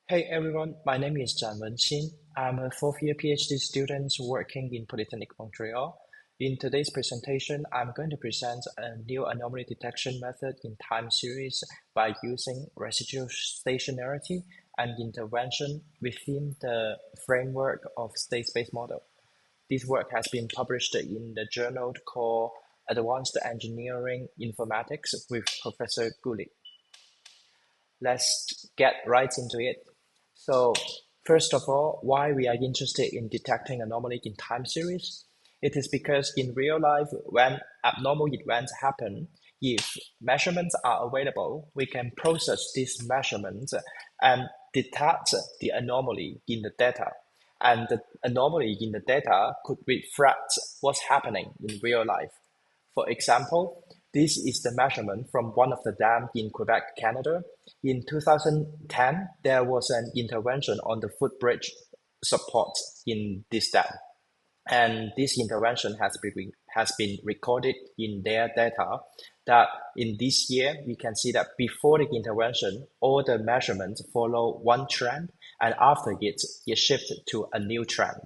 Hey everyone, my name is Zhanwen Xin. I'm a fourth year PhD student working in Polytechnic Montreal. In today's presentation, I'm going to present a new anomaly detection method in time series by using residual stationarity and intervention within the framework of state-space model. This work has been published in the journal called Advanced Engineering Informatics with Professor Guli. Let's get right into it. So first of all, why we are interested in detecting anomaly in time series? It is because in real life, when abnormal events happen, if measurements are available, we can process these measurements and detect the anomaly in the data. And the anomaly in the data could reflect what's happening in real life. For example, this is the measurement from one of the dams in Quebec, Canada. In 2010, there was an intervention on the footbridge support in this dam. And this intervention has been recorded in their data that in this year, we can see that before the intervention, all the measurements follow one trend, and after it shifted to a new trend.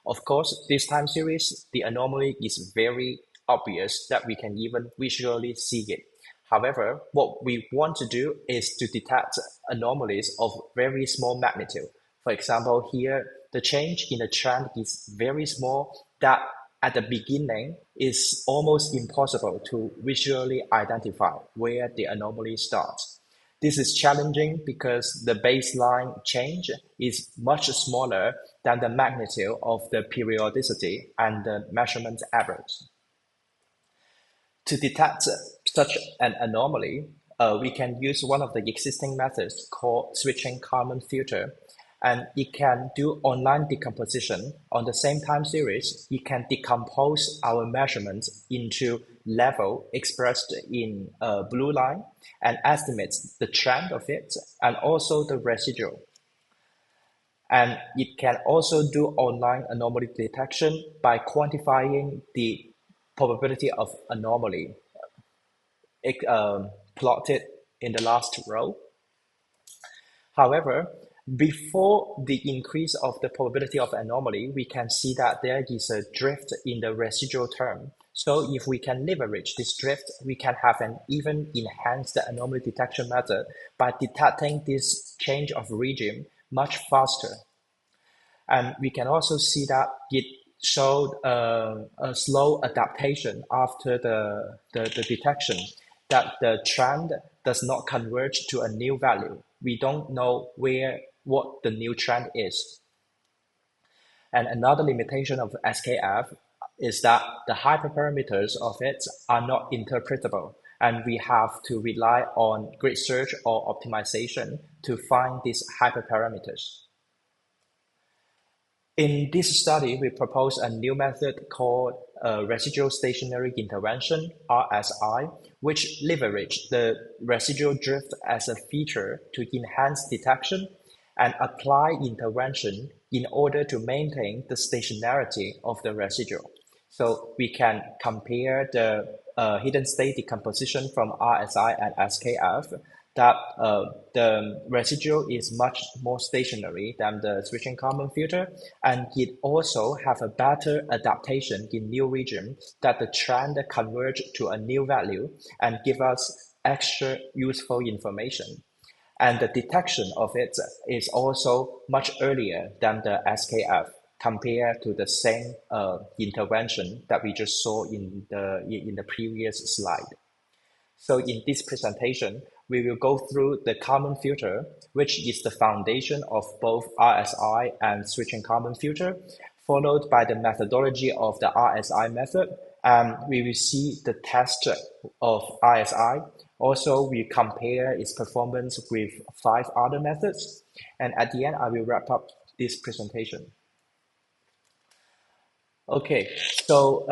Of course, this time series, the anomaly is very obvious that we can even visually see it. However, what we want to do is to detect anomalies of very small magnitude. For example, here, the change in the trend is very small that at the beginning is almost impossible to visually identify where the anomaly starts. This is challenging because the baseline change is much smaller than the magnitude of the periodicity and the measurement average. To detect such an anomaly, we can use one of the existing methods called switching Kalman filter, and it can do online decomposition. On the same time series, it can decompose our measurements into level expressed in a blue line and estimates the trend of it and also the residual. And it can also do online anomaly detection by quantifying the probability of anomaly plotted in the last row. However, before the increase of the probability of anomaly, we can see that there is a drift in the residual term. So if we can leverage this drift, we can have an even enhanced anomaly detection method by detecting this change of regime much faster. And we can also see that it showed a slow adaptation after the detection, that the trend does not converge to a new value. We don't know what the new trend is. And another limitation of SKF is that the hyperparameters of it are not interpretable, and we have to rely on grid search or optimization to find these hyperparameters. In this study, we propose a new method called Residual Stationary Intervention, RSI, which leverage the residual drift as a feature to enhance detection and apply intervention in order to maintain the stationarity of the residual. So we can compare the hidden state decomposition from RSI and SKF that the residual is much more stationary than the switching Kalman filter, and it also have a better adaptation in new region that the trend converge to a new value and give us extra useful information. And the detection of it is also much earlier than the SKF compared to the same intervention that we just saw in the previous slide. So in this presentation, we will go through the Kalman filter, which is the foundation of both RSI and switching Kalman filter, followed by the methodology of the RSI method. We will see the test of RSI. Also, we compare its performance with 5 other methods. And at the end, I will wrap up this presentation. Okay, so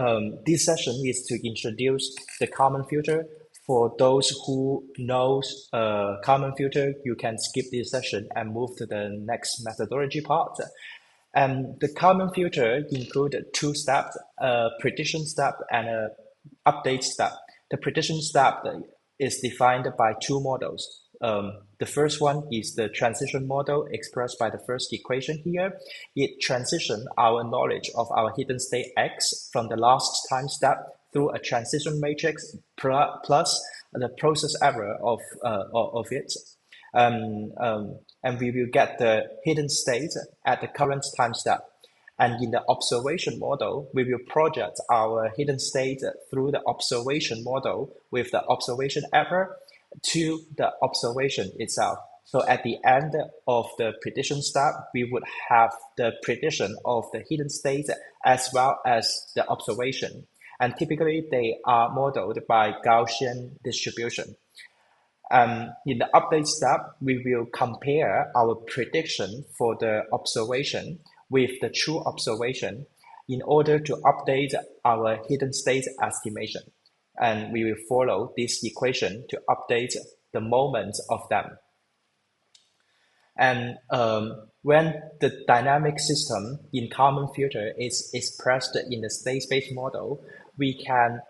this session is to introduce the Kalman filter. For those who knows Kalman filter, you can skip this session and move to the next methodology part. And the Kalman filter include 2 steps, a prediction step and a update step. The prediction step is defined by 2 models. the first one is the transition model expressed by the first equation here. It transitions our knowledge of our hidden state X from the last time step through a transition matrix plus the process error of it. And we will get the hidden state at the current time step. And in the observation model, we will project our hidden state through the observation model with the observation error to the observation itself. So at the end of the prediction step, we would have the prediction of the hidden state as well as the observation. And typically, they are modeled by Gaussian distribution. In the update step, we will compare our prediction for the observation with the true observation in order to update our hidden state estimation. And we will follow this equation to update the moments of them. And when the dynamic system in Kalman filter is expressed in the state space model, we can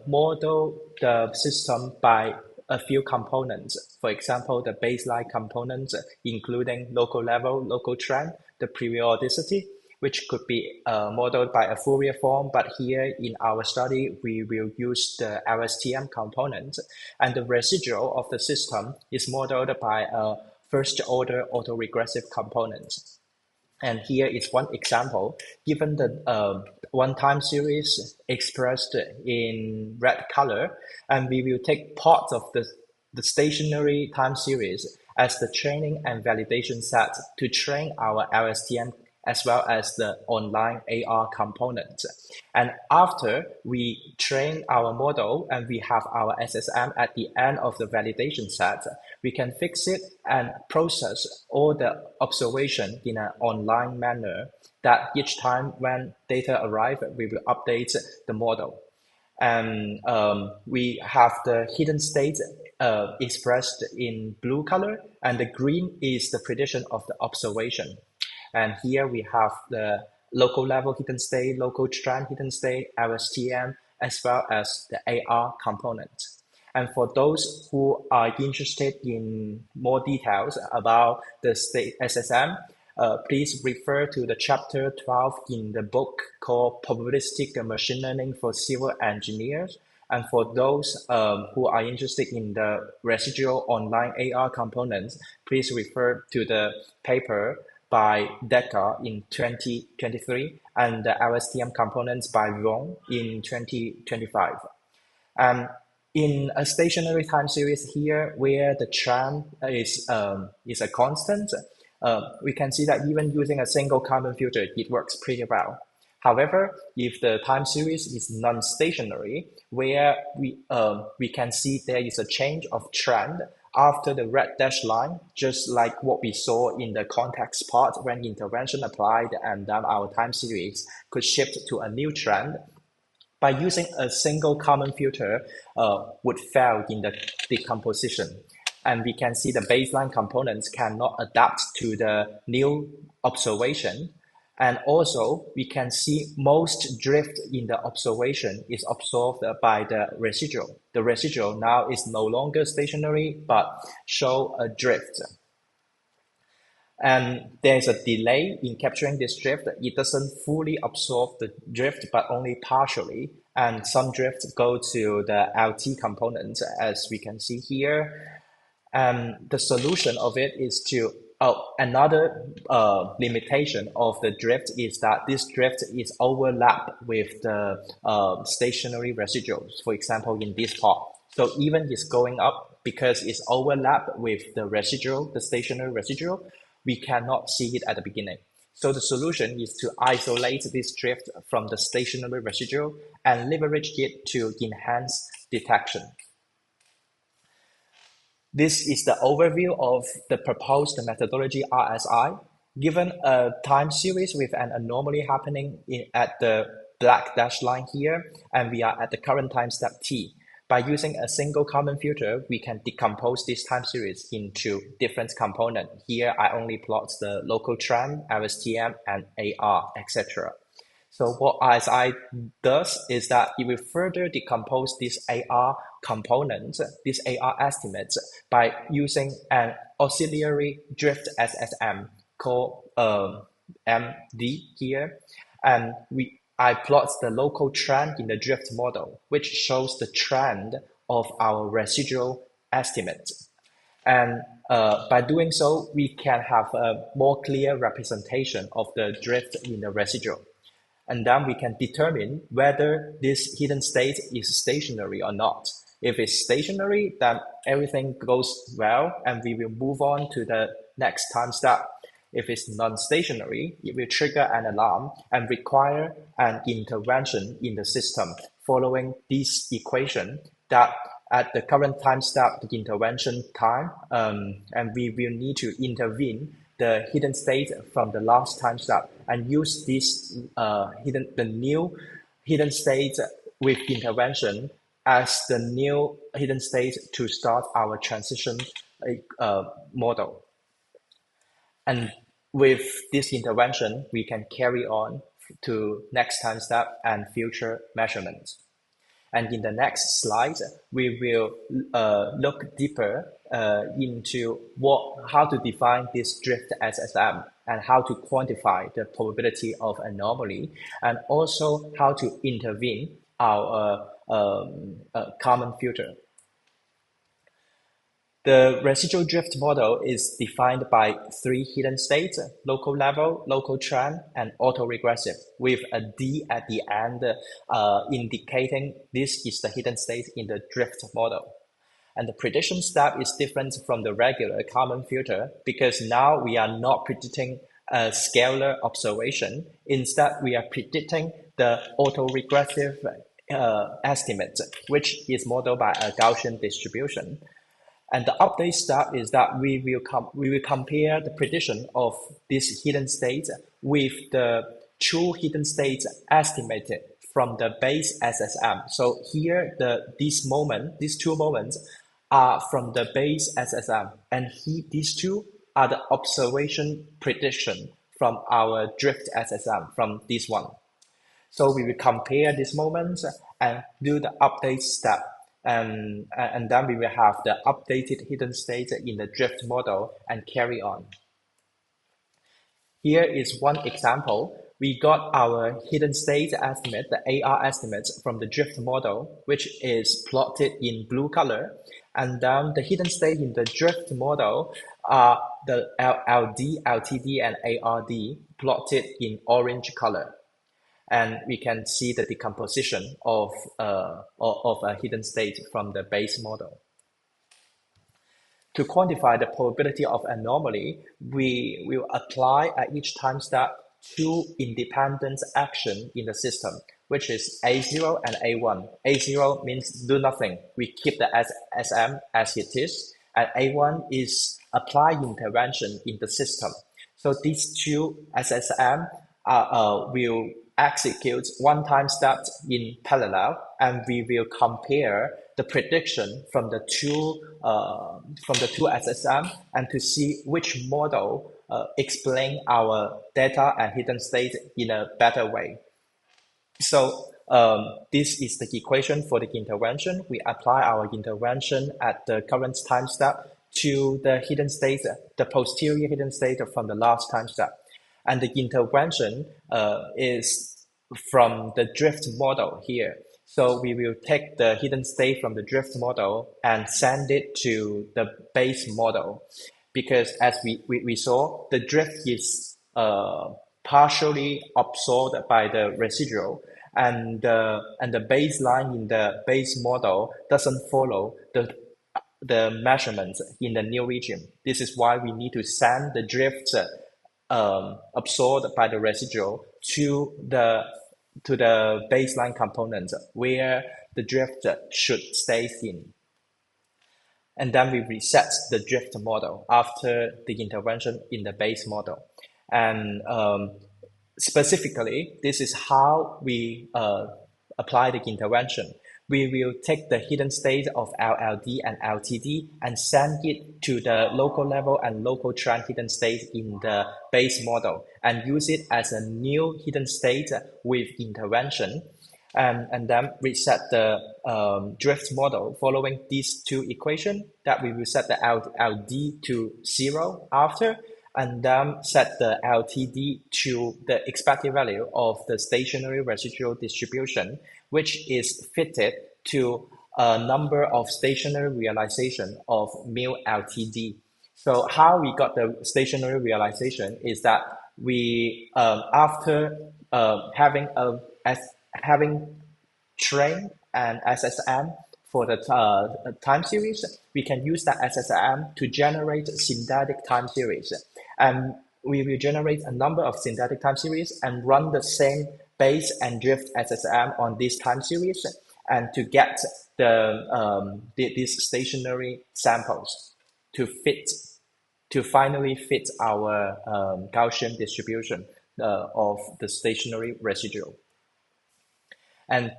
model the system by a few components. For example, the baseline components, including local level, local trend, the periodicity, which could be modeled by a Fourier form, but here in our study, we will use the LSTM component, and the residual of the system is modeled by a first-order autoregressive component. And here is one example. Given the one-time series expressed in red color, and we will take parts of the stationary time series as the training and validation set to train our LSTM as well as the online AR component. And after we train our model and we have our SSM at the end of the validation set, we can fix it and process all the observation in an online manner that each time when data arrive, we will update the model. And we have the hidden state expressed in blue color, and the green is the prediction of the observation. And here we have the local level hidden state, local trend hidden state, LSTM, as well as the AR component. And for those who are interested in more details about the state SSM, please refer to the chapter 12 in the book called Probabilistic Machine Learning for Civil Engineers. And for those who are interested in the residual online AR components, please refer to the paper by Decker in 2023 and the LSTM components by Wong in 2025. In a stationary time series here, where the trend is a constant, we can see that even using a single Kalman filter, it works pretty well. However, if the time series is non-stationary, where we can see there is a change of trend after the red dashed line, just like what we saw in the context part when intervention applied and then our time series could shift to a new trend, by using a single Kalman filter would fail in the decomposition. And we can see the baseline components cannot adapt to the new observation. And also, we can see most drift in the observation is absorbed by the residual. The residual now is no longer stationary, but show a drift. And there's a delay in capturing this drift. It doesn't fully absorb the drift, but only partially. And some drift go to the LT component, as we can see here. And the solution of it is to another limitation of the drift is that this drift is overlapped with the stationary residuals, for example, in this part. So even it's going up because it's overlapped with the residual, the stationary residual, we cannot see it at the beginning. So the solution is to isolate this drift from the stationary residual and leverage it to enhance detection. This is the overview of the proposed methodology RSI. Given a time series with an anomaly happening at the black dashed line here, and we are at the current time step t. By using a single Kalman filter, we can decompose this time series into different components. Here, I only plot the local trend, LSTM, and AR, etc. So what RSI does is that it will further decompose this AR component, this AR estimates, by using an auxiliary drift SSM called MD here. And I plot the local trend in the drift model, which shows the trend of our residual estimates. And by doing so, we can have a more clear representation of the drift in the residual. And then we can determine whether this hidden state is stationary or not. If it's stationary, then everything goes well and we will move on to the next time step. If it's non-stationary, it will trigger an alarm and require an intervention in the system following this equation that at the current time step, the intervention time, and we will need to intervene the hidden state from the last time step and use this the new hidden state with intervention as the new hidden state to start our transition model. And with this intervention, we can carry on to next time step and future measurements. And in the next slide, we will look deeper into how to define this drift SSM and how to quantify the probability of anomaly, and also how to intervene our Kalman filter. The residual drift model is defined by 3 hidden states: local level, local trend, and autoregressive, with a D at the end indicating this is the hidden state in the drift model. And the prediction step is different from the regular Kalman filter because now we are not predicting a scalar observation. Instead, we are predicting the autoregressive estimate, which is modeled by a Gaussian distribution. And the update step is that we will compare the prediction of this hidden state with the true hidden states estimated from the base SSM. So here, these 2 moments are from the base SSM, and these 2 are the observation prediction from our drift SSM, from this one. So we will compare these moments and do the update step. And then we will have the updated hidden state in the drift model and carry on. Here is one example. We got our hidden state estimate, the AR estimates from the drift model, which is plotted in blue color. And then the hidden state in the drift model are the LD, LTD, and ARD plotted in orange color. And we can see the decomposition of a hidden state from the base model. To quantify the probability of anomaly, we will apply at each time step 2 independent actions in the system, which is A0 and A1. A0 means do nothing. We keep the SM as it is. And A1 is apply intervention in the system. So these 2 SSM will execute one time step in parallel, and we will compare the prediction from the two SSM and to see which model explain our data and hidden state in a better way. So this is the equation for the intervention. We apply our intervention at the current time step to the hidden state, the posterior hidden state from the last time step. And the intervention is from the drift model here. So we will take the hidden state from the drift model and send it to the base model. Because as we saw, the drift is partially absorbed by the residual, and the baseline in the base model doesn't follow the measurements in the new region. This is why we need to send the drift absorbed by the residual to the baseline component where the drift should stay in. And then we reset the drift model after the intervention in the base model. And specifically, this is how we apply the intervention. we will take the hidden state of LLD and LTD and send it to the local level and local trend hidden state in the base model and use it as a new hidden state with intervention. And then we set the drift model following these two equations that we will set the LD to 0 after, and then set the LTD to the expected value of the stationary residual distribution, which is fitted to a number of stationary realization of mu LTD. So how we got the stationary realization is that we, after having trained an SSM for the time series, we can use that SSM to generate synthetic time series. And we will generate a number of synthetic time series and run the same base and drift SSM on this time series and to get these stationary samples to finally fit our Gaussian distribution of the stationary residual. And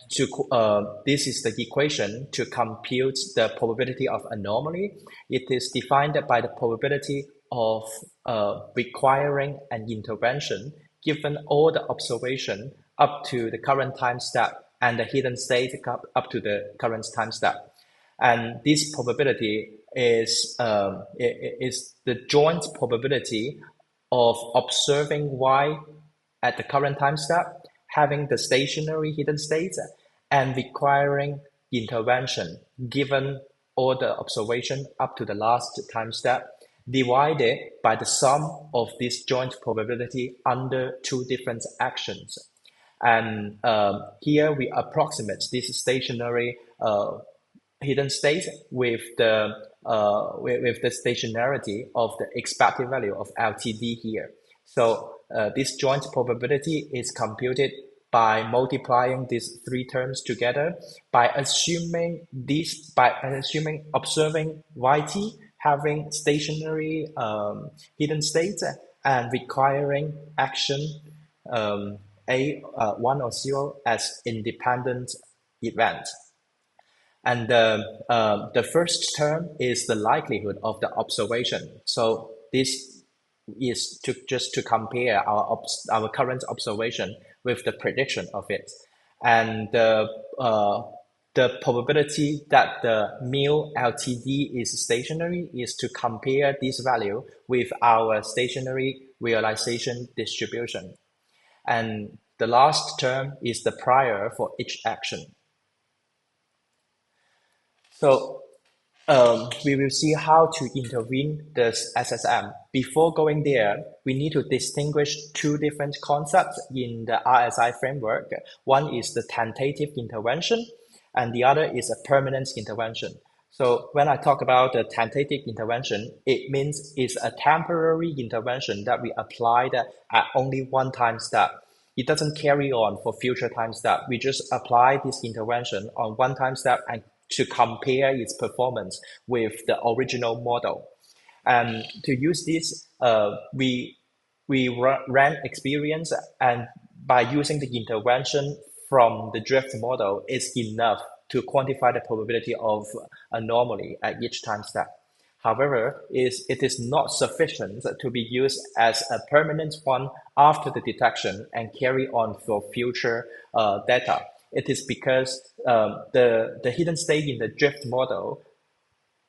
this is the equation to compute the probability of anomaly. It is defined by the probability of requiring an intervention given all the observation up to the current time step and the hidden state up to the current time step. And this probability is the joint probability of observing Y at the current time step, having the stationary hidden state, and requiring intervention given all the observation up to the last time step, divided by the sum of this joint probability under two different actions. And here we approximate this stationary hidden state with the stationarity of the expected value of LTD here. So this joint probability is computed by multiplying these three terms together by assuming observing YT having stationary hidden state and requiring action A1 or 0 as independent event. And the first term is the likelihood of the observation. So this is just to compare our current observation with the prediction of it. And the probability that the mu LTD is stationary is to compare this value with our stationary realization distribution. And the last term is the prior for each action. So we will see how to intervene this SSM. Before going there, we need to distinguish two different concepts in the RSI framework. One is the tentative intervention, and the other is a permanent intervention. So when I talk about the tentative intervention, it means it's a temporary intervention that we applied at only one time step. It doesn't carry on for future time step. We just apply this intervention on one time step and to compare its performance with the original model. And to use this, we ran experience, and by using the intervention from the drift model is enough to quantify the probability of anomaly at each time step. However, it is not sufficient to be used as a permanent one after the detection and carry on for future data. It is because the hidden state in the drift model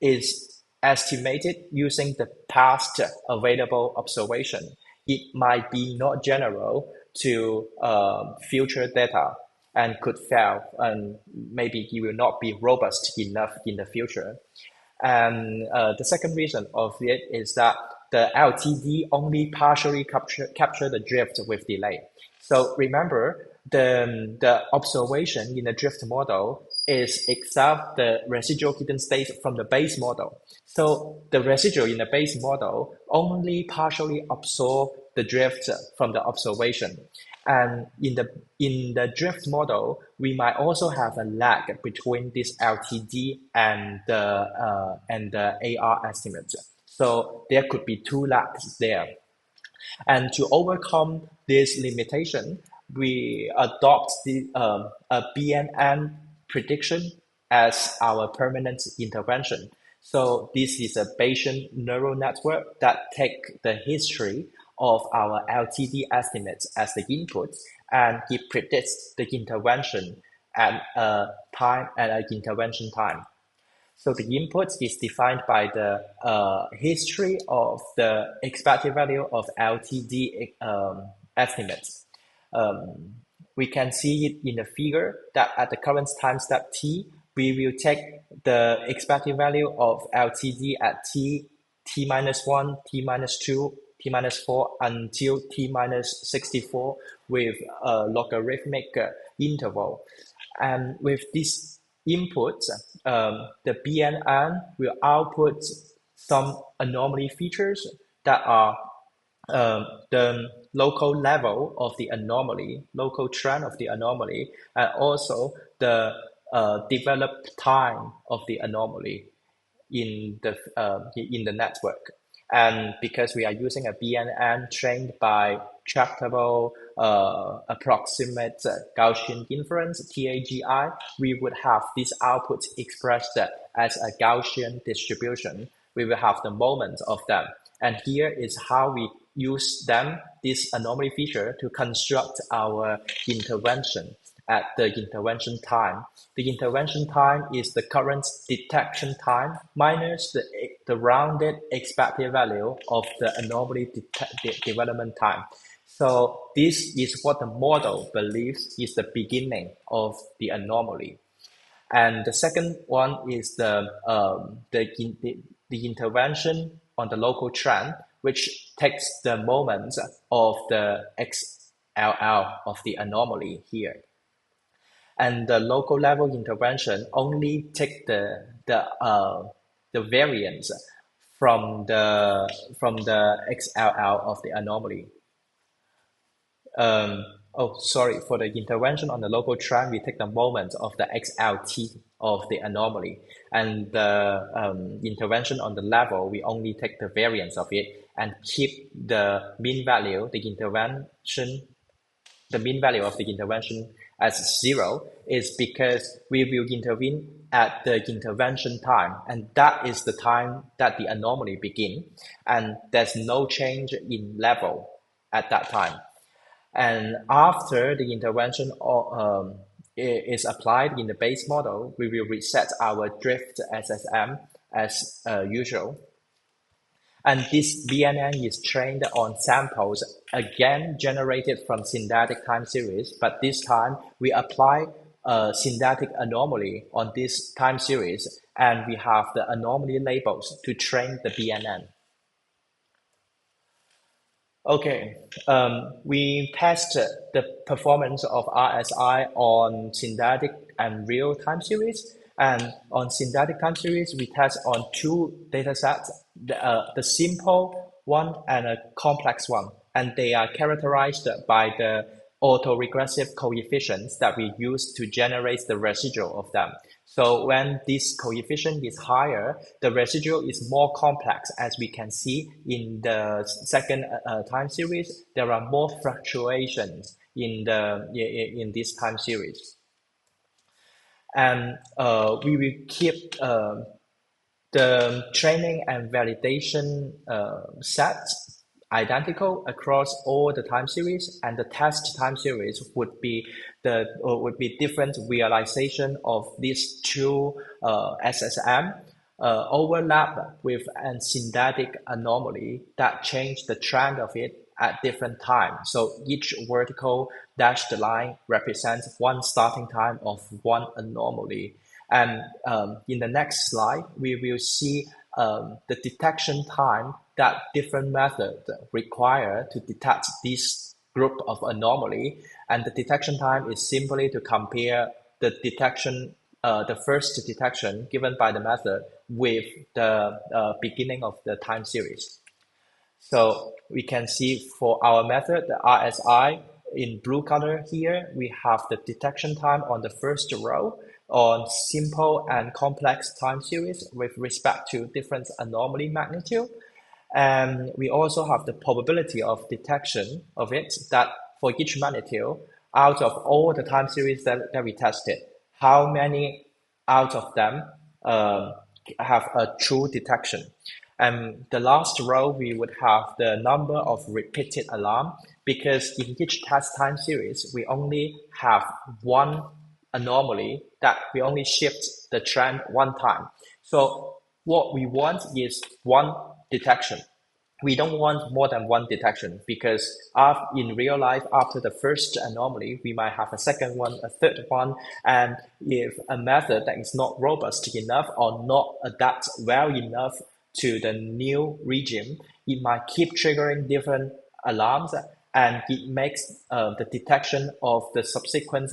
is estimated using the past available observation. It might be not general to future data and could fail, and maybe it will not be robust enough in the future. And the second reason of it is that the LTD only partially capture the drift with delay. So remember, the observation in the drift model is except the residual hidden state from the base model. So the residual in the base model only partially absorb the drift from the observation. And in the drift model, we might also have a lag between this LTD and the AR estimate. So there could be two lags there. And to overcome this limitation, we adopt a BNN prediction as our permanent intervention. So this is a Bayesian neural network that take the history of our LTD estimates as the input, and it predicts the intervention at a time at an intervention time. So the input is defined by the history of the expected value of LTD estimates. We can see it in the figure that at the current time step t, we will take the expected value of LTD at t minus 1, t minus 2, t minus 4 until t minus 64 with a logarithmic interval. And with this input, the BNN will output some anomaly features that are the local level of the anomaly, local trend of the anomaly, and also the developed time of the anomaly in the network. And because we are using a BNN trained by tractable approximate Gaussian inference, TAGI, we would have this output expressed as a Gaussian distribution. We will have the moments of them. And here is how we use them, this anomaly feature, to construct our intervention at the intervention time. The intervention time is the current detection time minus the rounded expected value of the anomaly development time. So this is what the model believes is the beginning of the anomaly. And the second one is the intervention on the local trend, which takes the moments of the XLL of the anomaly here. And the local level intervention only take the variance from the XLL of the anomaly. For the intervention on the local trend, we take the moment of the XLT of the anomaly, and the intervention on the level, we only take the variance of it and keep the mean value, the mean value of the intervention as 0, is because we will intervene at the intervention time, and that is the time that the anomaly begins, and there's no change in level at that time. And after the intervention is applied in the base model, we will reset our drift SSM as usual. And this BNN is trained on samples, again generated from synthetic time series, but this time we apply a synthetic anomaly on this time series, and we have the anomaly labels to train the BNN. Okay, we tested the performance of RSI on synthetic and real time series. And on synthetic time series, we test on 2 data sets, the simple one and a complex one. And they are characterized by the autoregressive coefficients that we use to generate the residual of them. So when this coefficient is higher, the residual is more complex. As we can see in the second time series, there are more fluctuations in this time series. And we will keep the training and validation sets identical across all the time series, and the test time series would be different realization of these 2 SSM overlap with a synthetic anomaly that change the trend of it at different times. So each vertical dashed line represents one starting time of one anomaly. And in the next slide, we will see the detection time that different methods require to detect this group of anomaly. And the detection time is simply to compare the detection, the first detection given by the method with the beginning of the time series. So we can see for our method, the RSI in blue color here, we have the detection time on the first row on simple and complex time series with respect to different anomaly magnitude. And we also have the probability of detection of it, that for each magnitude, out of all the time series that we tested, how many out of them have a true detection. And the last row, we would have the number of repeated alarm, because in each test time series, we only have one anomaly that we only shift the trend one time. So what we want is one detection. We don't want more than one detection, because in real life, after the first anomaly, we might have a second one, a third one. And if a method that is not robust enough or not adapt well enough to the new regime, it might keep triggering different alarms, and it makes the detection of the subsequent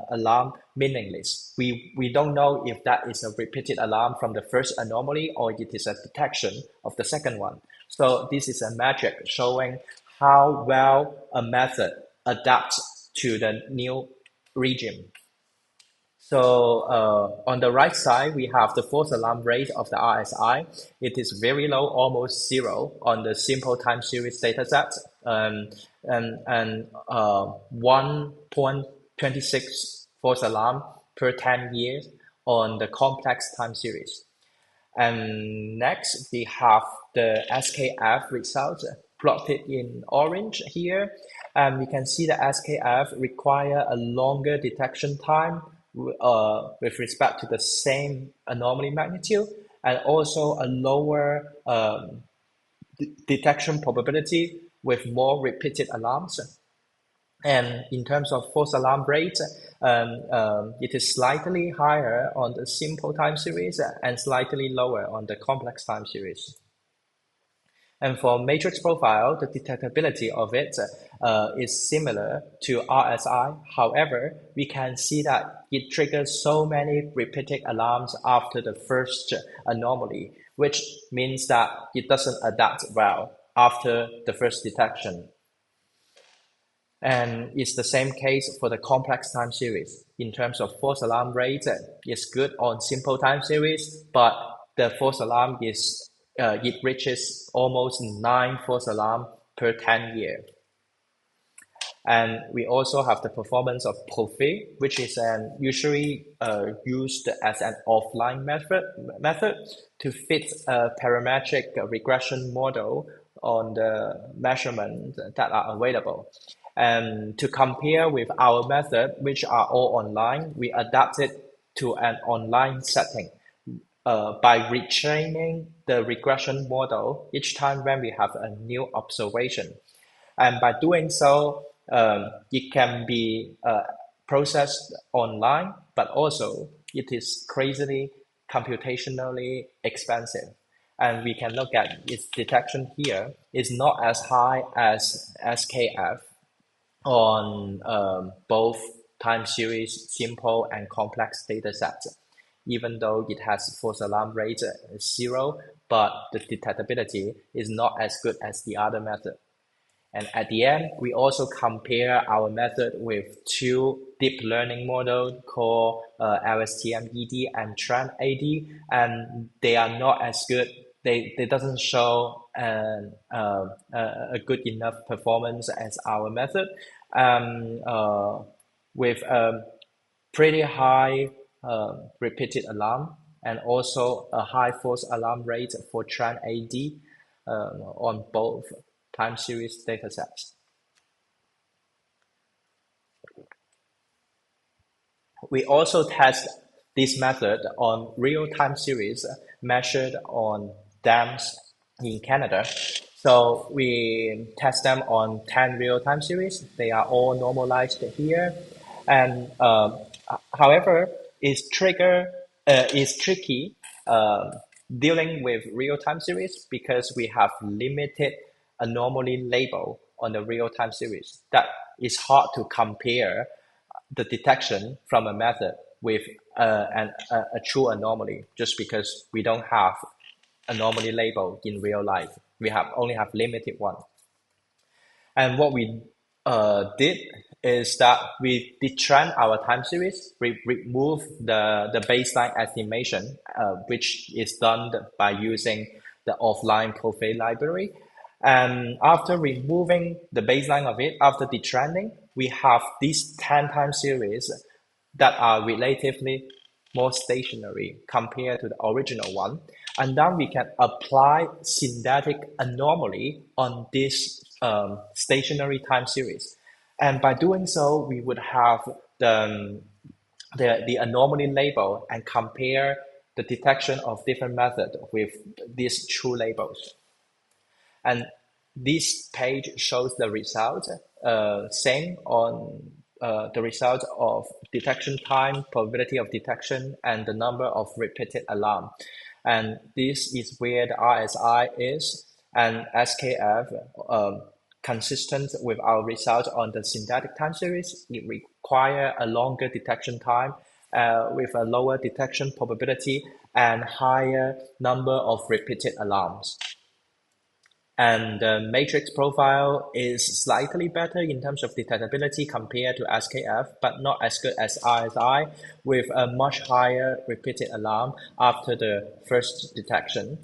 alarm meaningless. We don't know if that is a repeated alarm from the first anomaly or it is a detection of the second one. So this is a metric showing how well a method adapts to the new regime. So on the right side, we have the false alarm rate of the RSI. It is very low, almost zero on the simple time series dataset, and 1.26 false alarm per 10 years on the complex time series. And next, we have the SKF results plotted in orange here. And we can see the SKF require a longer detection time with respect to the same anomaly magnitude, and also a lower detection probability with more repeated alarms. And in terms of false alarm rate, it is slightly higher on the simple time series and slightly lower on the complex time series. And for matrix profile, the detectability of it is similar to RSI. However, we can see that it triggers so many repeated alarms after the first anomaly, which means that it doesn't adapt well after the first detection. And it's the same case for the complex time series. In terms of false alarm rate, it's good on simple time series, but the false alarm is it reaches almost 9 false alarm per 10 years. And we also have the performance of Profit, which is usually used as an offline method to fit a parametric regression model on the measurements that are available. And to compare with our method, which are all online, we adapted to an online setting by retraining the regression model each time when we have a new observation. And by doing so, it can be processed online, but also it is crazily computationally expensive. And we can look at its detection here is not as high as SKF on both time series, simple and complex data sets, even though it has false alarm rate 0, but the detectability is not as good as the other method. And at the end, we also compare our method with 2 deep learning models called LSTM-ED and Trend-AD, and they are not as good. They doesn't show a good enough performance as our method, with a pretty high repeated alarm and also a high false alarm rate for Trend-AD on both time series datasets. We also test this method on real time series measured on dams in Canada. So we test them on 10 real time series. They are all normalized here. And however, it's tricky dealing with real time series because we have limited anomaly label on the real time series. That is hard to compare the detection from a method with a true anomaly, just because we don't have anomaly label in real life. We only have limited one. And what we did is that we detrain our time series, we remove the baseline estimation, which is done by using the offline Profit library. And after removing the baseline of it, after detraining, we have this 10 time series that are relatively more stationary compared to the original one. And then we can apply synthetic anomaly on this stationary time series. And by doing so, we would have the anomaly label and compare the detection of different methods with these true labels. And this page shows the result, same on the result of detection time, probability of detection, and the number of repeated alarm. And this is where the RSI is, and SKF, consistent with our result on the synthetic time series. It requires a longer detection time with a lower detection probability and higher number of repeated alarms. And the matrix profile is slightly better in terms of detectability compared to SKF, but not as good as RSI, with a much higher repeated alarm after the first detection.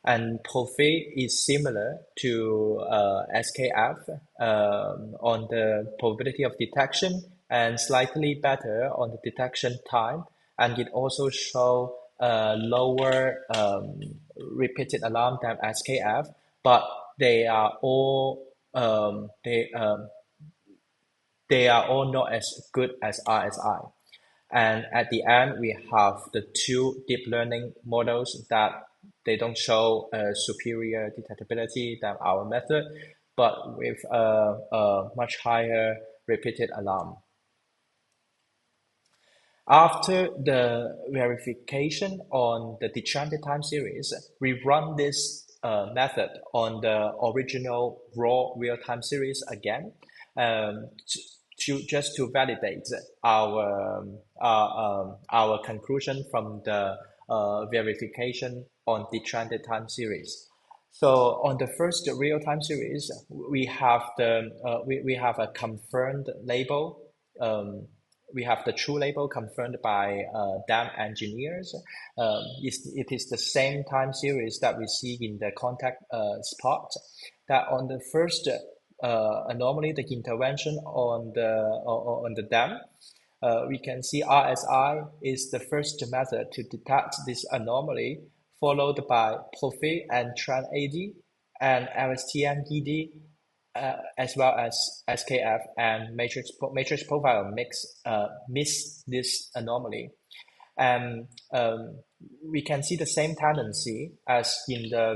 And ProFit is similar to SKF on the probability of detection and slightly better on the detection time. And it also shows lower repeated alarm than SKF, but they are all they are all not as good as RSI. And at the end, we have the two deep learning models that they don't show superior detectability than our method, but with a much higher repeated alarm. After the verification on the detrended time series, we run this method on the original raw real-time series again, just to validate our conclusion from the verification on detrended time series. So on the first real-time series, we have we have a confirmed label. We have the true label confirmed by DAM engineers. It is the same time series that we see in the contact spot. That on the first anomaly, the intervention on the DAM, we can see RSI is the first method to detect this anomaly, followed by ProFit and TrendAD and LSTM-ED, as well as SKF and matrix profile miss this anomaly. And we can see the same tendency as in the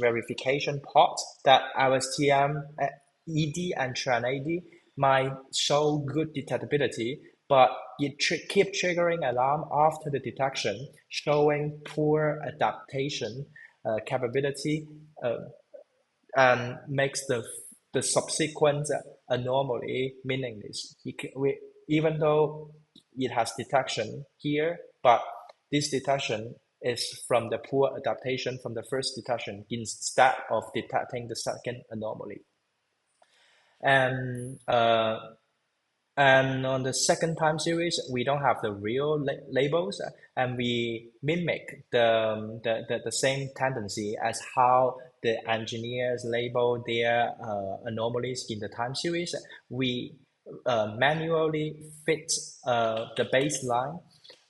verification part, that LSTM, ED, and TrendAD might show good detectability, but it keep triggering alarm after the detection, showing poor adaptation capability, and makes the subsequent anomaly meaningless. Even though it has detection here, but this detection is from the poor adaptation from the first detection instead of detecting the second anomaly. And on the second time series, we don't have the real labels, and we mimic the same tendency as how the engineers label their anomalies in the time series. We manually fit the baseline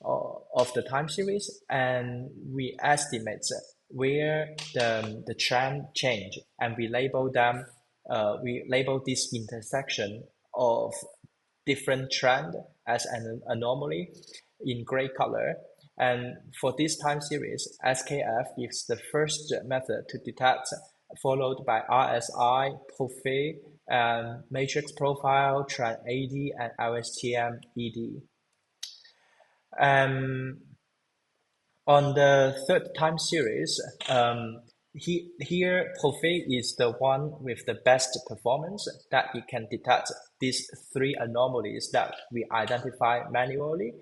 of the time series, and we estimate where the trend change, and we label them. We label this intersection of different trend as an anomaly in gray color. And for this time series, SKF is the first method to detect, followed by RSI, ProFit, and matrix profile, TrendAD, and LSTM-ED. On the third time series, here ProFit is the one with the best performance, that it can detect these three anomalies that we identify manually.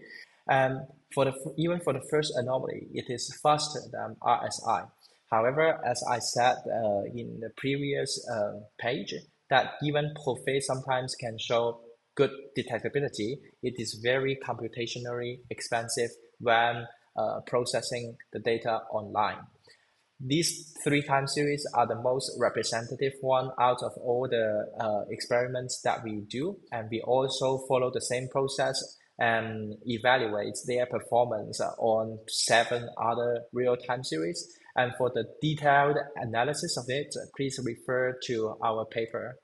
Even for the first anomaly, it is faster than RSI. However, as I said in the previous page, that even ProFit sometimes can show good detectability. It is very computationally expensive when processing the data online. These three time series are the most representative one out of all the experiments that we do, and we also follow the same process and evaluates their performance on 7 other real-time series. And for the detailed analysis of it, please refer to our paper.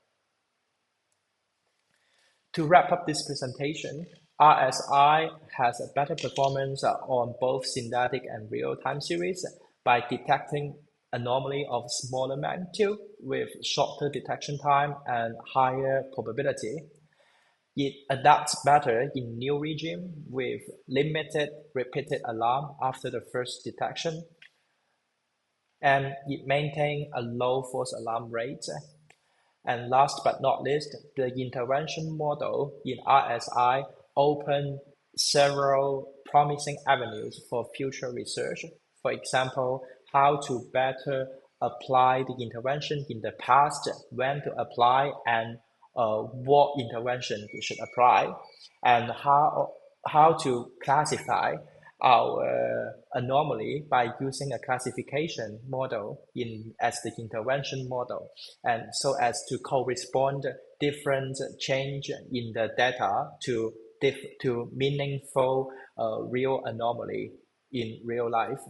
To wrap up this presentation, RSI has a better performance on both synthetic and real-time series by detecting anomaly of smaller magnitude with shorter detection time and higher probability. It adapts better in new regime with limited repeated alarm after the first detection, and it maintains a low false alarm rate. And last but not least, the intervention model in RSI opened several promising avenues for future research. For example, how to better apply the intervention in the past, when to apply, and what intervention we should apply, and how to classify our anomaly by using a classification model as the intervention model, and so as to correspond different change in the data to meaningful real anomaly in real life.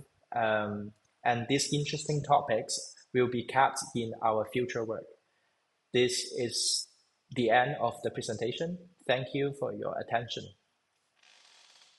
And these interesting topics will be kept in our future work. This is the end of the presentation. Thank you for your attention.